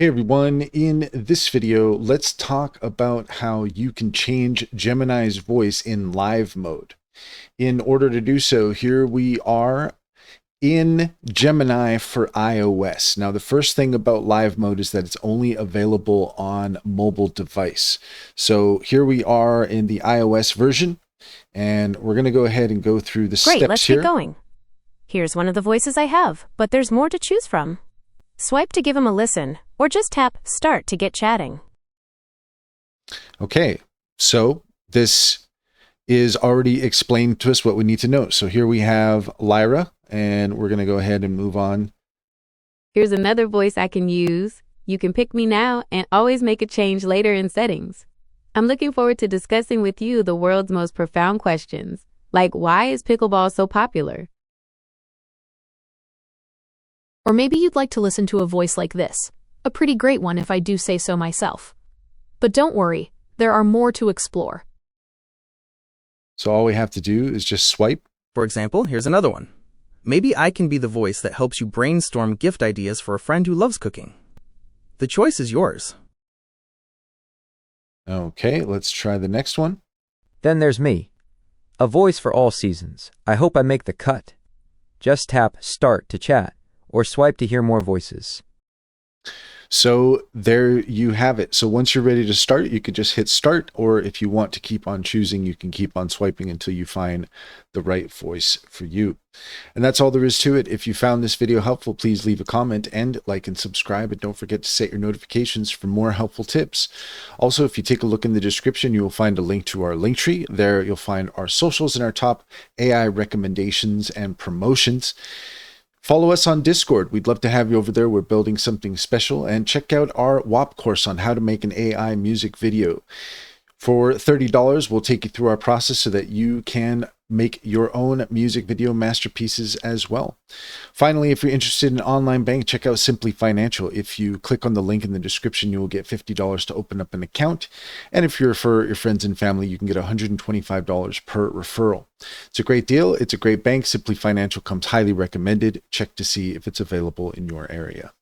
Hey everyone, in this video, let's talk about how you can change Gemini's voice in live mode. In order to do so, here we are in Gemini for iOS. Now, the first thing about live mode is that it's only available on mobile device. So here we are in the iOS version, and we're going to go ahead and go through the steps Great, let's here. get going. Here's one of the voices I have, but there's more to choose from. Swipe to give him a listen, or just tap Start to get chatting. Okay, so this is already explained to us what we need to know. So here we have Lyra, and we're going to go ahead and move on. Here's another voice I can use. You can pick me now and always make a change later in settings. I'm looking forward to discussing with you the world's most profound questions, like why is pickleball so popular? Or maybe you'd like to listen to a voice like this. A pretty great one if I do say so myself. But don't worry, there are more to explore. So all we have to do is just swipe. For example, here's another one. Maybe I can be the voice that helps you brainstorm gift ideas for a friend who loves cooking. The choice is yours. Okay, let's try the next one. Then there's me, a voice for all seasons. I hope I make the cut. Just tap Start to chat, or swipe to hear more voices. So there you have it. So once you're ready to start, you could just hit start, or if you want to keep on choosing, you can keep on swiping until you find the right voice for you. And that's all there is to it. If you found this video helpful, please leave a comment and like and subscribe, and don't forget to set your notifications for more helpful tips. Also, if you take a look in the description, you will find a link to our link tree. There you'll find our socials and our top AI recommendations and promotions. Follow us on Discord. We'd love to have you over there. We're building something special. And check out our WAP course on how to make an AI music video. For $30, we'll take you through our process so that you can make your own music video masterpieces as well. Finally, if you're interested in online bank, check out Simply Financial. If you click on the link in the description, you will get $50 to open up an account. And if you refer your friends and family, you can get $125 per referral. It's a great deal. It's a great bank. Simply Financial comes highly recommended. Check to see if it's available in your area.